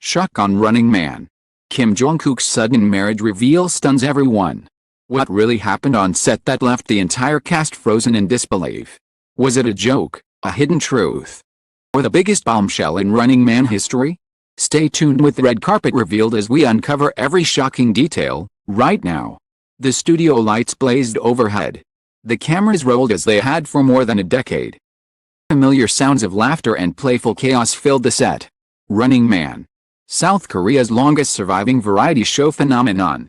Shock on Running Man. Jong Kook's sudden marriage reveal stuns everyone. What really happened on set that left the entire cast frozen in disbelief? Was it a joke, a hidden truth, or the biggest bombshell in Running Man history? Stay tuned with the red carpet revealed as we uncover every shocking detail, right now. The studio lights blazed overhead. The cameras rolled as they had for more than a decade. Familiar sounds of laughter and playful chaos filled the set. Running Man, South Korea's longest surviving variety show phenomenon.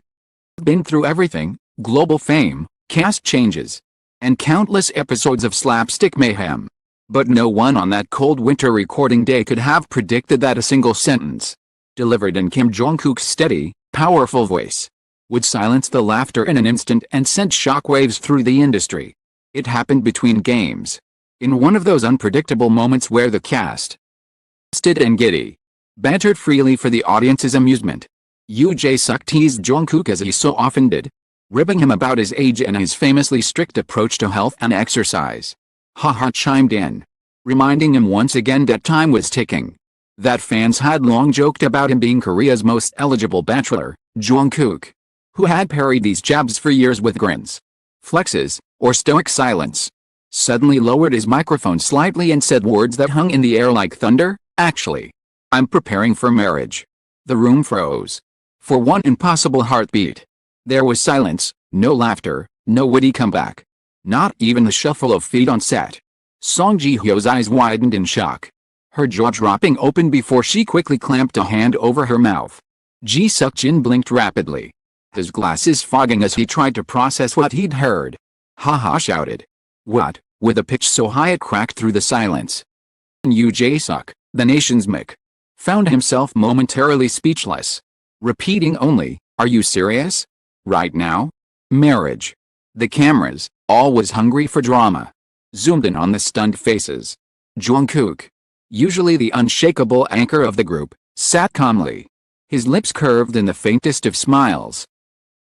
Been through everything: global fame, cast changes, and countless episodes of slapstick mayhem. But no one on that cold winter recording day could have predicted that a single sentence, delivered in Jong Kook's steady, powerful voice, would silence the laughter in an instant and send shockwaves through the industry. It happened between games, in one of those unpredictable moments where the cast, stood and giddy, bantered freely for the audience's amusement. Suk teased Jong Kook as he so often did, ribbing him about his age and his famously strict approach to health and exercise. Haha chimed in, reminding him once again that time was ticking. That fans had long joked about him being Korea's most eligible bachelor. Jong Kook, who had parried these jabs for years with grins, flexes, or stoic silence, suddenly lowered his microphone slightly and said words that hung in the air like thunder. Actually, I'm preparing for marriage. The room froze. For one impossible heartbeat. There was silence, no laughter, no witty comeback. Not even the shuffle of feet on set. Song Ji-hyo's eyes widened in shock, her jaw dropping open before she quickly clamped a hand over her mouth. Ji-suk-jin blinked rapidly, his glasses fogging as he tried to process what he'd heard. Haha shouted. What? With a pitch so high it cracked through the silence. Jae-suk, the nation's Mick, found himself momentarily speechless, repeating only, "Are you serious? Right now?" Marriage. The cameras, always hungry for drama, zoomed in on the stunned faces. Jong Kook, usually the unshakable anchor of the group, sat calmly, his lips curved in the faintest of smiles,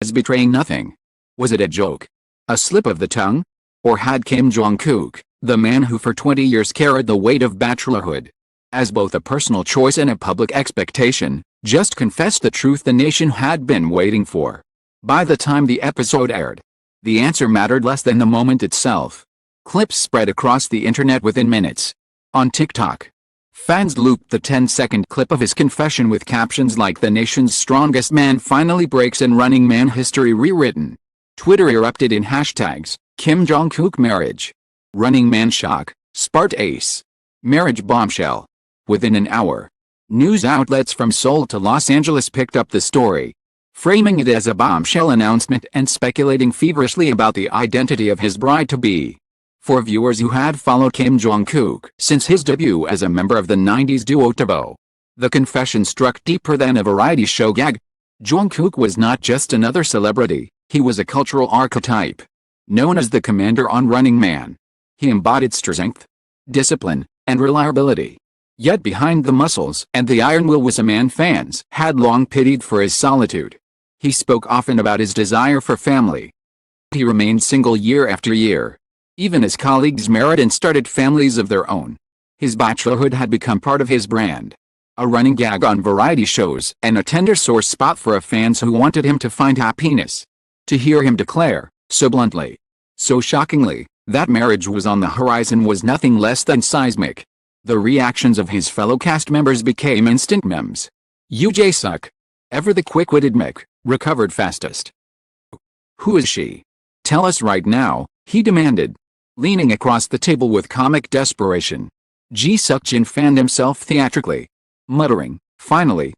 as betraying nothing. Was it a joke? A slip of the tongue? Or had Jong Kook, the man who for 20 years carried the weight of bachelorhood, as both a personal choice and a public expectation, just confessed the truth the nation had been waiting for? By the time the episode aired, the answer mattered less than the moment itself. Clips spread across the internet within minutes. On TikTok, fans looped the 10-second clip of his confession with captions like "The nation's strongest man finally breaks and Running Man history rewritten." Twitter erupted in hashtags, Jong Kook marriage, Running Man shock, Spart ace, marriage bombshell. Within an hour, news outlets from Seoul to Los Angeles picked up the story, framing it as a bombshell announcement and speculating feverishly about the identity of his bride-to-be. For viewers who had followed Jong Kook since his debut as a member of the 90s duo Tabo, the confession struck deeper than a variety show gag. Jong Kook was not just another celebrity, he was a cultural archetype. Known as the commander on Running Man, he embodied strength, discipline, and reliability. Yet behind the muscles and the iron will was a man fans had long pitied for his solitude. He spoke often about his desire for family. He remained single year after year, even as colleagues married and started families of their own. His bachelorhood had become part of his brand, a running gag on variety shows and a tender sore spot for fans who wanted him to find happiness. To hear him declare, so bluntly, so shockingly, that marriage was on the horizon was nothing less than seismic. The reactions of his fellow cast members became instant memes. Jae-suk, ever the quick-witted Mick, recovered fastest. "Who is she? Tell us right now," he demanded, leaning across the table with comic desperation. Ji-suk-jin fanned himself theatrically, muttering, finally,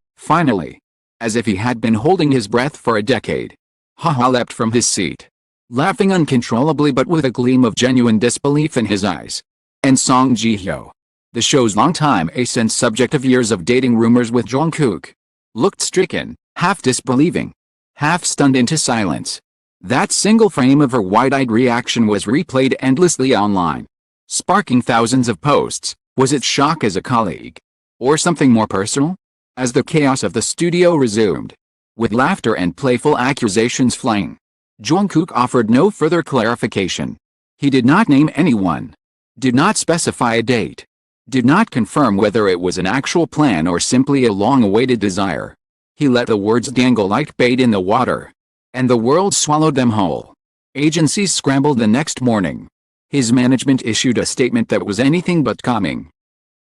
as if he had been holding his breath for a decade. Haha leapt from his seat, laughing uncontrollably but with a gleam of genuine disbelief in his eyes. And Song Ji-hyo, the show's longtime ace and subject of years of dating rumors with Jong Kook, looked stricken, half disbelieving, half stunned into silence. That single frame of her wide-eyed reaction was replayed endlessly online, sparking thousands of posts. Was it shock as a colleague? Or something more personal? As the chaos of the studio resumed, with laughter and playful accusations flying, Jong Kook offered no further clarification. He did not name anyone, did not specify a date, did not confirm whether it was an actual plan or simply a long-awaited desire. He let the words dangle like bait in the water, and the world swallowed them whole. Agencies scrambled the next morning. His management issued a statement that was anything but calming.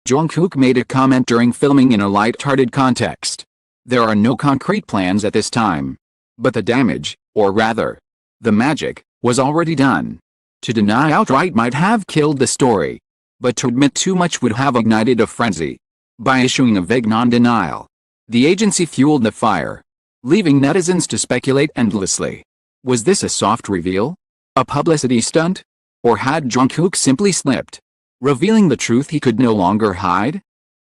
Jong Kook made a comment during filming in a light-hearted context. There are no concrete plans at this time. But the damage, or rather, the magic, was already done. To deny outright might have killed the story. But to admit too much would have ignited a frenzy. By issuing a vague non-denial, the agency fueled the fire, leaving netizens to speculate endlessly. Was this a soft reveal? A publicity stunt? Or had Jong Kook simply slipped, revealing the truth he could no longer hide?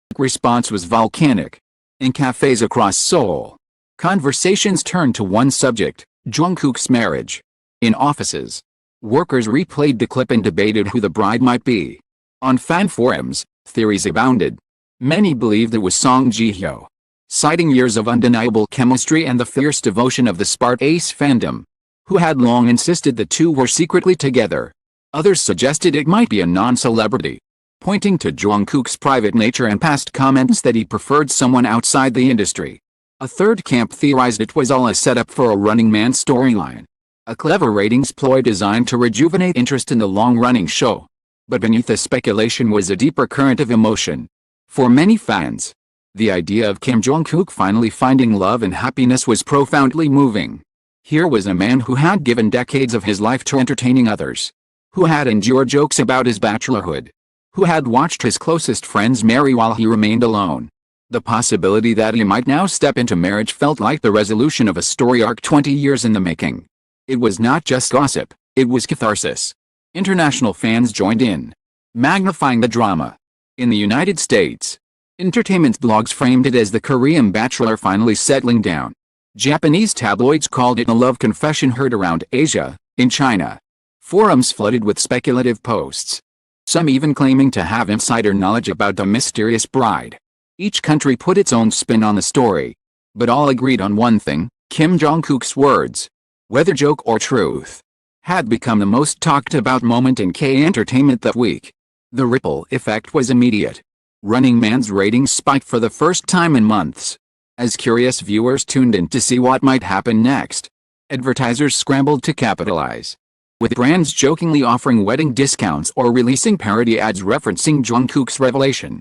The response was volcanic. In cafes across Seoul, conversations turned to one subject, Jong Kook's marriage. In offices, workers replayed the clip and debated who the bride might be. On fan forums, theories abounded. Many believed it was Song Ji-hyo, citing years of undeniable chemistry and the fierce devotion of the Spart Ace fandom, who had long insisted the two were secretly together. Others suggested it might be a non-celebrity, pointing to Jong Kook's private nature and past comments that he preferred someone outside the industry. A third camp theorized it was all a setup for a Running Man storyline, a clever ratings ploy designed to rejuvenate interest in the long-running show. But beneath the speculation was a deeper current of emotion. For many fans, the idea of Kim Jong-kook finally finding love and happiness was profoundly moving. Here was a man who had given decades of his life to entertaining others, who had endured jokes about his bachelorhood, who had watched his closest friends marry while he remained alone. The possibility that he might now step into marriage felt like the resolution of a story arc 20 years in the making. It was not just gossip, it was catharsis. International fans joined in, magnifying the drama. In the United States, entertainment blogs framed it as the Korean bachelor finally settling down. Japanese tabloids called it a love confession heard around Asia. In China, forums flooded with speculative posts, some even claiming to have insider knowledge about the mysterious bride. Each country put its own spin on the story, but all agreed on one thing: Kim Jong-kook's words, whether joke or truth, had become the most talked about moment in K-entertainment that week. The ripple effect was immediate. Running Man's ratings spiked for the first time in months. As curious viewers tuned in to see what might happen next, advertisers scrambled to capitalize, with brands jokingly offering wedding discounts or releasing parody ads referencing Jong Kook's revelation.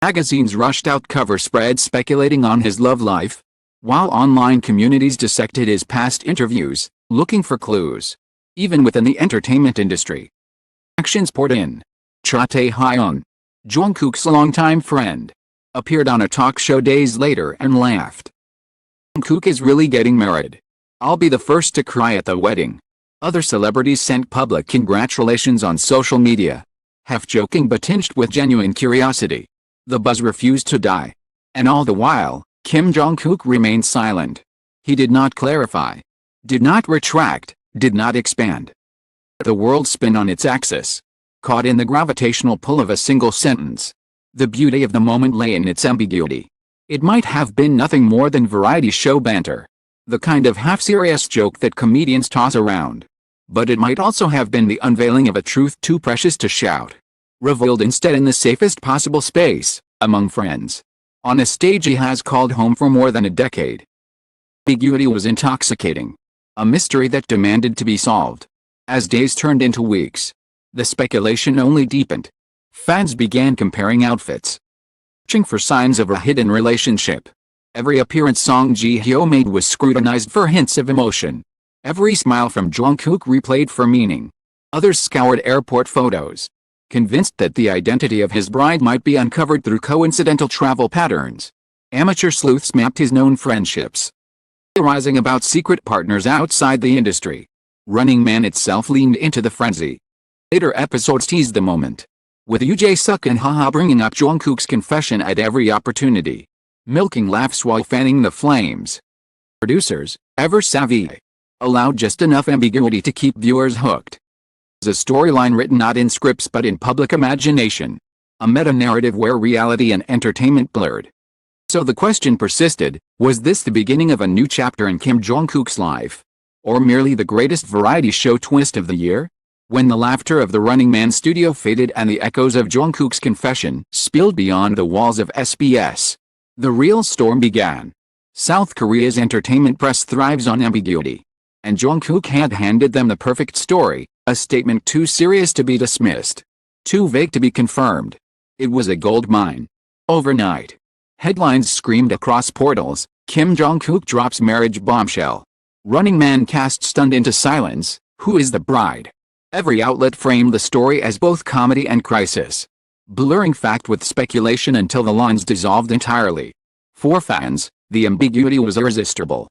Magazines rushed out cover spreads speculating on his love life, while online communities dissected his past interviews, looking for clues. Even within the entertainment industry, actions poured in. Cha Tae-hyun, Jong Kook's longtime friend, appeared on a talk show days later and laughed. Jong Kook is really getting married. I'll be the first to cry at the wedding. Other celebrities sent public congratulations on social media, half joking but tinged with genuine curiosity. The buzz refused to die. And all the while, Kim Jong-kook remained silent. He did not clarify, did not retract, did not expand. The world spun on its axis, caught in the gravitational pull of a single sentence. The beauty of the moment lay in its ambiguity. It might have been nothing more than variety show banter, the kind of half-serious joke that comedians toss around. But it might also have been the unveiling of a truth too precious to shout, revealed instead in the safest possible space, among friends, on a stage he has called home for more than a decade. Ambiguity was intoxicating, a mystery that demanded to be solved. As days turned into weeks, the speculation only deepened. Fans began comparing outfits, searching for signs of a hidden relationship. Every appearance Song Ji-hyo made was scrutinized for hints of emotion. Every smile from Jong Kook replayed for meaning. Others scoured airport photos, convinced that the identity of his bride might be uncovered through coincidental travel patterns. Amateur sleuths mapped his known friendships, theorizing about secret partners outside the industry. Running Man itself leaned into the frenzy. Later episodes teased the moment, with Yoo Jae-suk and Ha-ha bringing up Jong Kook's confession at every opportunity, milking laughs while fanning the flames. Producers, ever savvy, allowed just enough ambiguity to keep viewers hooked. It was a storyline written not in scripts but in public imagination, a meta-narrative where reality and entertainment blurred. So the question persisted, was this the beginning of a new chapter in Kim Jong-kook's life? Or merely the greatest variety show twist of the year? When the laughter of the Running Man studio faded and the echoes of Jong Kook's confession spilled beyond the walls of SBS, the real storm began. South Korea's entertainment press thrives on ambiguity. And Jong Kook had handed them the perfect story, a statement too serious to be dismissed, too vague to be confirmed. It was a gold mine. Overnight, headlines screamed across portals, Kim Jong-kook drops marriage bombshell. Running Man cast stunned into silence, who is the bride? Every outlet framed the story as both comedy and crisis, blurring fact with speculation until the lines dissolved entirely. For fans, the ambiguity was irresistible.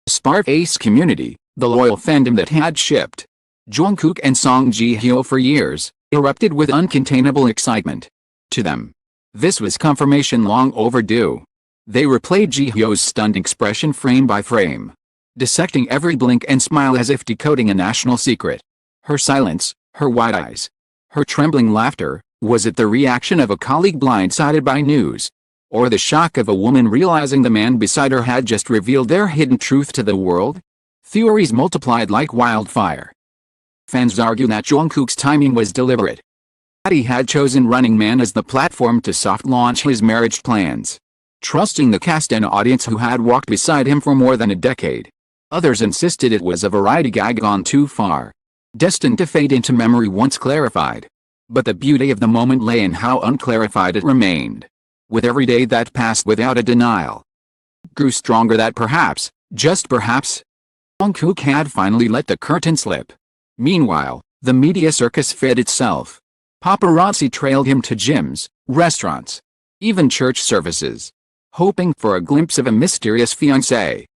Spark Ace community, the loyal fandom that had shipped Jong Kook and Song Ji-hyo for years, erupted with uncontainable excitement. To them, this was confirmation long overdue. They replayed Ji-hyo's stunned expression frame by frame, dissecting every blink and smile as if decoding a national secret. Her silence, her wide eyes, her trembling laughter, was it the reaction of a colleague blindsided by news? Or the shock of a woman realizing the man beside her had just revealed their hidden truth to the world? Theories multiplied like wildfire. Fans argue that Jungkook's timing was deliberate. He had chosen Running Man as the platform to soft launch his marriage plans, trusting the cast and audience who had walked beside him for more than a decade. Others insisted it was a variety gag gone too far, destined to fade into memory once clarified. But the beauty of the moment lay in how unclarified it remained. With every day that passed without a denial, grew stronger that perhaps, just perhaps, Jong Kook had finally let the curtain slip. Meanwhile, the media circus fed itself. Paparazzi trailed him to gyms, restaurants, even church services, hoping for a glimpse of a mysterious fiancé.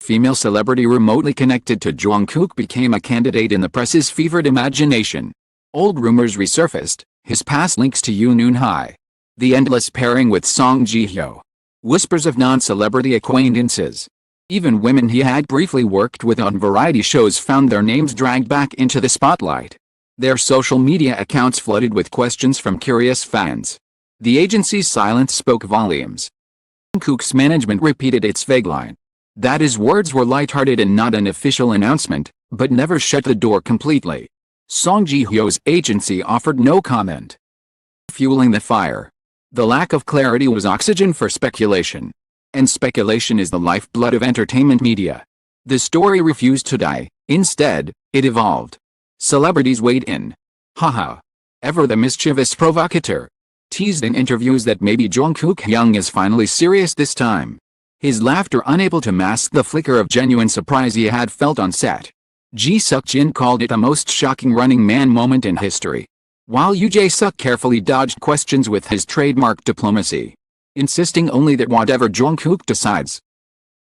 Female celebrity remotely connected to Jong Kook became a candidate in the press's fevered imagination. Old rumors resurfaced, his past links to Yoon High, the endless pairing with Song Ji-hyo, whispers of non-celebrity acquaintances. Even women he had briefly worked with on variety shows found their names dragged back into the spotlight. Their social media accounts flooded with questions from curious fans. The agency's silence spoke volumes. Jong Kook's management repeated its vague line, that his words were lighthearted and not an official announcement, but never shut the door completely. Song Ji-hyo's agency offered no comment, fueling the fire. The lack of clarity was oxygen for speculation. And speculation is the lifeblood of entertainment media. The story refused to die. Instead, it evolved. Celebrities weighed in. Haha. Ever the mischievous provocateur. Teased in interviews that maybe Jong Kook Young is finally serious this time. His laughter unable to mask the flicker of genuine surprise he had felt on set. Ji Suk-jin called it the most shocking Running Man moment in history, while Yoo Jae-suk carefully dodged questions with his trademark diplomacy, insisting only that whatever Jong Kook decides,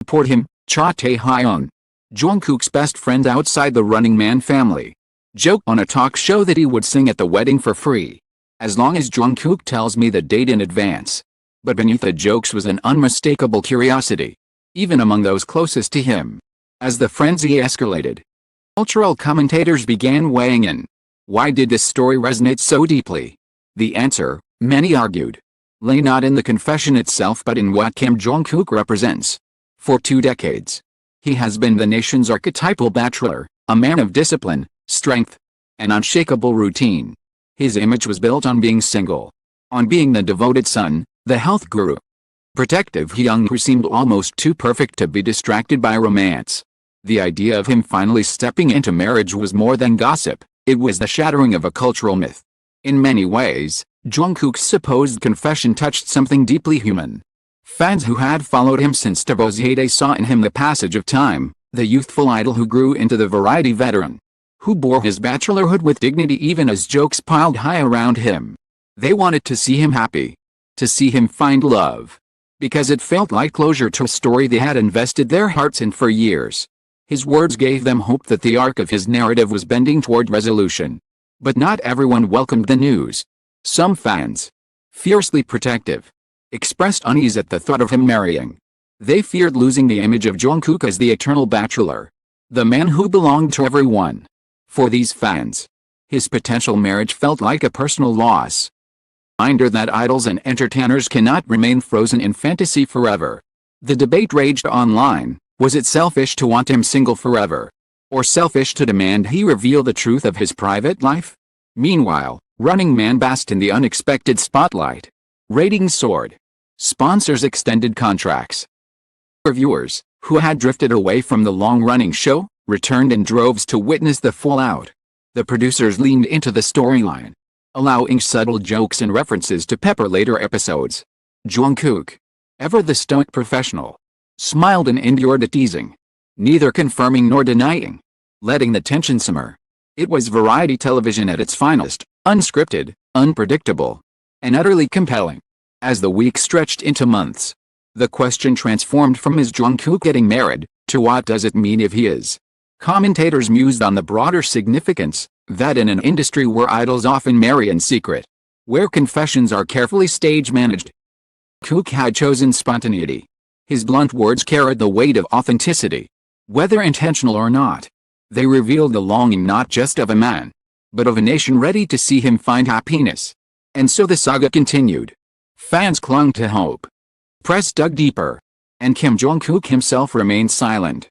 support him. Cha Tae-hyun, Jong Kook's best friend outside the Running Man family, joked on a talk show that he would sing at the wedding for free, as long as Jong Kook tells me the date in advance. But beneath the jokes was an unmistakable curiosity, even among those closest to him. As the frenzy escalated, cultural commentators began weighing in. Why did this story resonate so deeply? The answer, many argued, lay not in the confession itself but in what Kim Jong Kook represents. For 2 decades, he has been the nation's archetypal bachelor, a man of discipline, strength, and unshakable routine. His image was built on being single, on being the devoted son, the health guru, protective Hyung who seemed almost too perfect to be distracted by romance. The idea of him finally stepping into marriage was more than gossip, it was the shattering of a cultural myth. In many ways, Jong Kook's supposed confession touched something deeply human. Fans who had followed him since Tabo's heyday saw in him the passage of time, the youthful idol who grew into the variety veteran, who bore his bachelorhood with dignity even as jokes piled high around him. They wanted to see him happy, to see him find love, because it felt like closure to a story they had invested their hearts in for years. His words gave them hope that the arc of his narrative was bending toward resolution. But not everyone welcomed the news. Some fans, fiercely protective, expressed unease at the thought of him marrying. They feared losing the image of Jong Kook as the eternal bachelor, the man who belonged to everyone. For these fans, his potential marriage felt like a personal loss. Reminder that idols and entertainers cannot remain frozen in fantasy forever. The debate raged online, was it selfish to want him single forever? Or selfish to demand he reveal the truth of his private life? Meanwhile, Running Man basked in the unexpected spotlight. Ratings soared. Sponsors extended contracts. Reviewers, who had drifted away from the long-running show, returned in droves to witness the fallout. The producers leaned into the storyline, allowing subtle jokes and references to pepper later episodes. Jong Kook, ever the stoic professional, smiled and endured the teasing, neither confirming nor denying, letting the tension simmer. It was variety television at its finest, unscripted, unpredictable, and utterly compelling. As the weeks stretched into months, the question transformed from is Jong Kook getting married, to what does it mean if he is? Commentators mused on the broader significance, that in an industry where idols often marry in secret, where confessions are carefully stage-managed, Kook had chosen spontaneity. His blunt words carried the weight of authenticity. Whether intentional or not, they revealed the longing not just of a man, but of a nation ready to see him find happiness. And so the saga continued. Fans clung to hope. Press dug deeper. And Kim Jong-kook himself remained silent.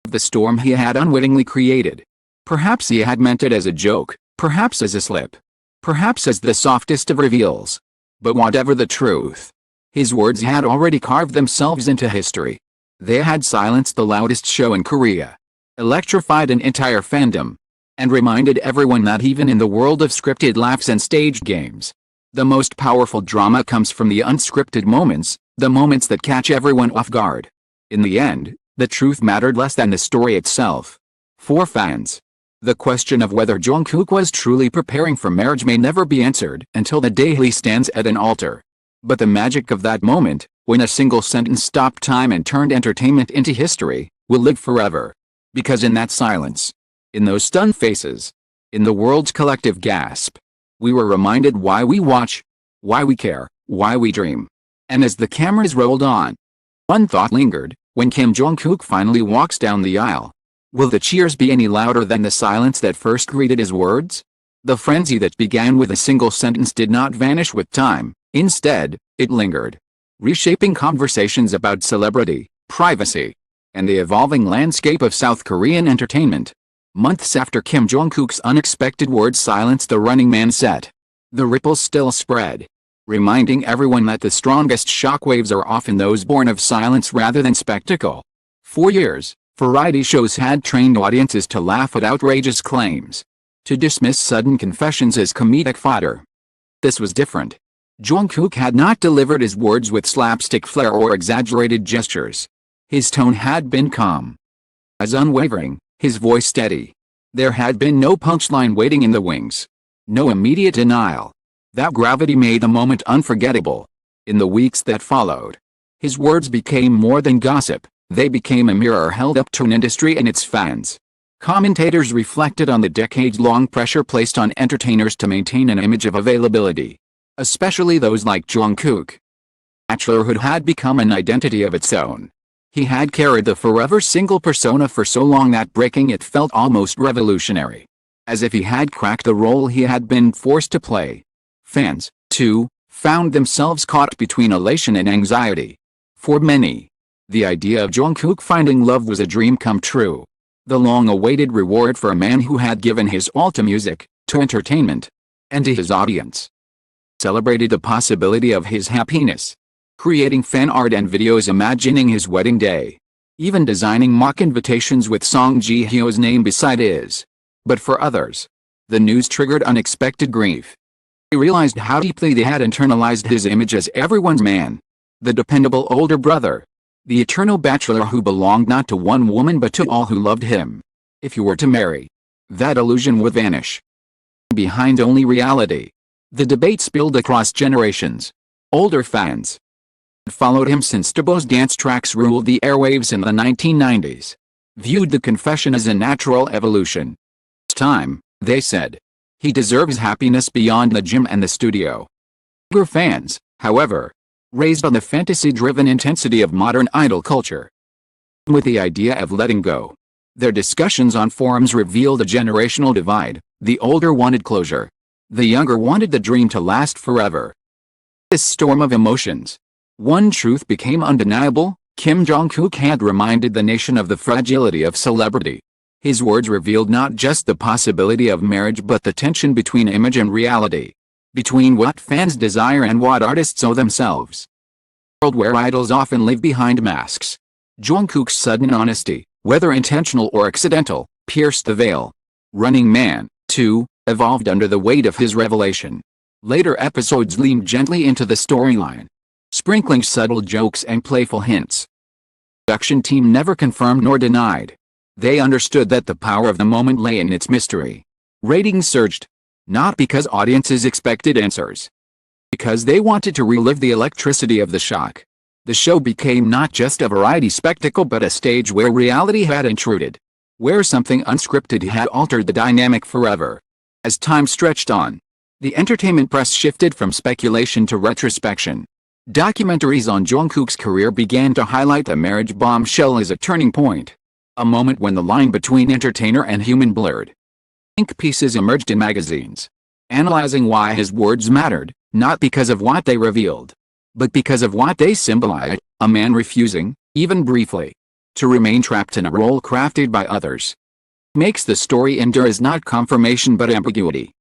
The storm he had unwittingly created. Perhaps he had meant it as a joke, perhaps as a slip, perhaps as the softest of reveals. But whatever the truth, his words had already carved themselves into history. They had silenced the loudest show in Korea, electrified an entire fandom, and reminded everyone that even in the world of scripted laughs and staged games, the most powerful drama comes from the unscripted moments, the moments that catch everyone off guard. In the end, the truth mattered less than the story itself. For fans, the question of whether Jong Kook was truly preparing for marriage may never be answered until the day he stands at an altar. But the magic of that moment, when a single sentence stopped time and turned entertainment into history, will live forever. Because in that silence, in those stunned faces, in the world's collective gasp, we were reminded why we watch, why we care, why we dream. And as the cameras rolled on, one thought lingered: when Kim Jong-kook finally walks down the aisle, will the cheers be any louder than the silence that first greeted his words? The frenzy that began with a single sentence did not vanish with time. Instead, it lingered, reshaping conversations about celebrity, privacy, and the evolving landscape of South Korean entertainment. Months after Kim Jong-kook's unexpected words silenced the Running Man set, the ripples still spread, reminding everyone that the strongest shockwaves are often those born of silence rather than spectacle. For years, variety shows had trained audiences to laugh at outrageous claims, to dismiss sudden confessions as comedic fodder. This was different. Jong Kook had not delivered his words with slapstick flair or exaggerated gestures. His tone had been calm, as unwavering, his voice steady. There had been no punchline waiting in the wings, no immediate denial. That gravity made the moment unforgettable. In the weeks that followed, his words became more than gossip. They became a mirror held up to an industry and its fans. Commentators reflected on the decades-long pressure placed on entertainers to maintain an image of availability, especially those like Jong Kook. Bachelorhood had become an identity of its own. He had carried the forever single persona for so long that breaking it felt almost revolutionary, as if he had cracked the role he had been forced to play. Fans, too, found themselves caught between elation and anxiety. For many, the idea of Jong Kook finding love was a dream come true, the long-awaited reward for a man who had given his all to music, to entertainment, and to his audience. Celebrated the possibility of his happiness, creating fan art and videos imagining his wedding day, even designing mock invitations with Song Ji-hyo's name beside his. But for others, the news triggered unexpected grief. They realized how deeply they had internalized his image as everyone's man, the dependable older brother, the eternal bachelor who belonged not to one woman but to all who loved him. If he were to marry, that illusion would vanish. Behind only reality. The debate spilled across generations. Older fans who followed him since Tabo's dance tracks ruled the airwaves in the 1990s, viewed the confession as a natural evolution. It's time, they said. He deserves happiness beyond the gym and the studio. Younger fans, however, raised on the fantasy-driven intensity of modern idol culture, with the idea of letting go. Their discussions on forums revealed a generational divide. The older wanted closure. The younger wanted the dream to last forever. This storm of emotions. One truth became undeniable: Kim Jong-kook had reminded the nation of the fragility of celebrity. His words revealed not just the possibility of marriage but the tension between image and reality. Between what fans desire and what artists owe themselves. A world where idols often live behind masks. Jong Kook's sudden honesty, whether intentional or accidental, pierced the veil. Running Man, too, evolved under the weight of his revelation. Later episodes leaned gently into the storyline, sprinkling subtle jokes and playful hints. The production team never confirmed nor denied. They understood that the power of the moment lay in its mystery. Ratings surged, not because audiences expected answers, because they wanted to relive the electricity of the shock. The show became not just a variety spectacle but a stage where reality had intruded, where something unscripted had altered the dynamic forever. As time stretched on, the entertainment press shifted from speculation to retrospection. Documentaries on Jong Kook's career began to highlight the marriage bombshell as a turning point, a moment when the line between entertainer and human blurred. Think pieces emerged in magazines, analyzing why his words mattered, not because of what they revealed, but because of what they symbolized: a man refusing, even briefly, to remain trapped in a role crafted by others. Makes the story endure is not confirmation but ambiguity.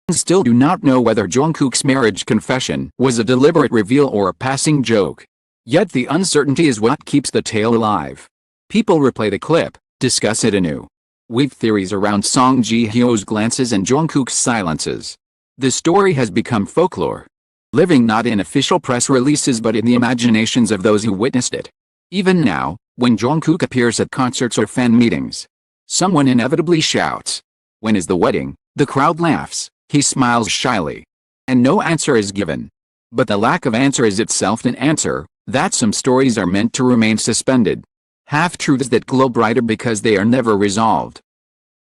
We still do not know whether Jong Kook's marriage confession was a deliberate reveal or a passing joke. Yet the uncertainty is what keeps the tale alive. People replay the clip, discuss it anew, weave theories around Song Ji-hyo's glances and Jong Kook's silences. The story has become folklore, living not in official press releases but in the imaginations of those who witnessed it. Even now, when Jong Kook appears at concerts or fan meetings, someone inevitably shouts, "When is the wedding?" The crowd laughs, he smiles shyly, and no answer is given. But the lack of answer is itself an answer, that some stories are meant to remain suspended. Half-truths that glow brighter because they are never resolved.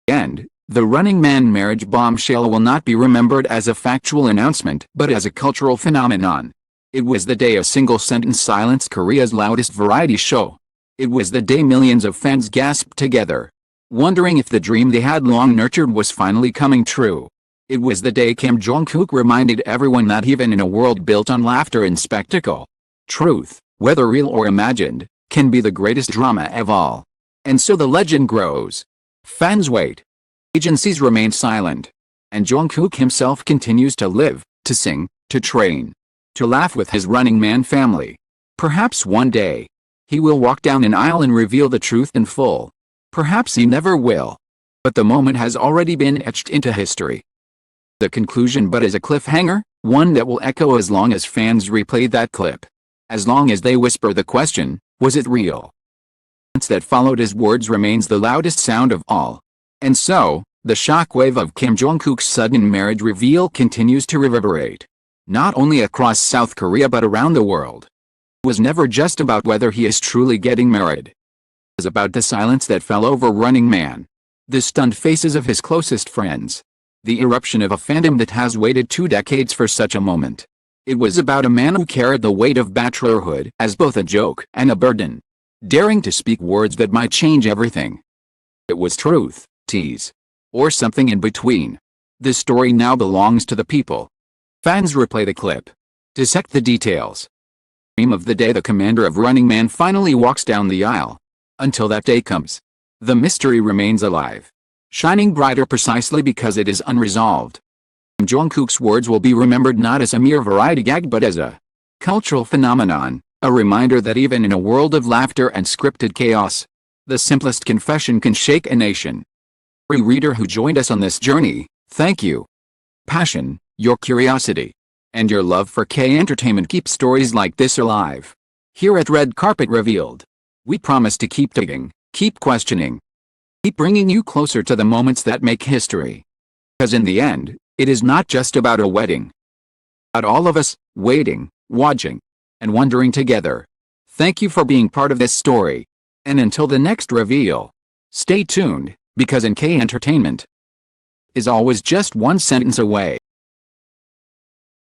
And the Running Man marriage bombshell will not be remembered as a factual announcement but as a cultural phenomenon. It was the day a single-sentence silenced Korea's loudest variety show. It was the day millions of fans gasped together, wondering if the dream they had long nurtured was finally coming true. It was the day Kim Jong Kook reminded everyone that even in a world built on laughter and spectacle, truth, whether real or imagined, can be the greatest drama of all. And so the legend grows. Fans wait. Agencies remain silent. And Jong Kook himself continues to live, to sing, to train, to laugh with his Running Man family. Perhaps one day, he will walk down an aisle and reveal the truth in full. Perhaps he never will. But the moment has already been etched into history. The conclusion but as a cliffhanger, one that will echo as long as fans replay that clip. As long as they whisper the question, was it real? The silence that followed his words remains the loudest sound of all. And so, the shockwave of Kim Jong Kook's sudden marriage reveal continues to reverberate, not only across South Korea but around the world. It was never just about whether he is truly getting married. It was about the silence that fell over Running Man, the stunned faces of his closest friends, the eruption of a fandom that has waited 2 decades for such a moment. It was about a man who carried the weight of bachelorhood as both a joke and a burden, daring to speak words that might change everything. It was truth, tease, or something in between. The story now belongs to the people. Fans replay the clip, dissect the details, dream of the day the commander of Running Man finally walks down the aisle. Until that day comes, the mystery remains alive, shining brighter precisely because it is unresolved. Jong Kook's words will be remembered not as a mere variety gag but as a cultural phenomenon, a reminder that even in a world of laughter and scripted chaos, the simplest confession can shake a nation. Every reader who joined us on this journey, thank you. Passion, your curiosity, and your love for K-entertainment keep stories like this alive. Here at Red Carpet Revealed, we promise to keep digging, keep questioning, keep bringing you closer to the moments that make history. Because in the end, it is not just about a wedding. About all of us, waiting, watching, and wondering together. Thank you for being part of this story. And until the next reveal, stay tuned, because in K Entertainment is always just one sentence away.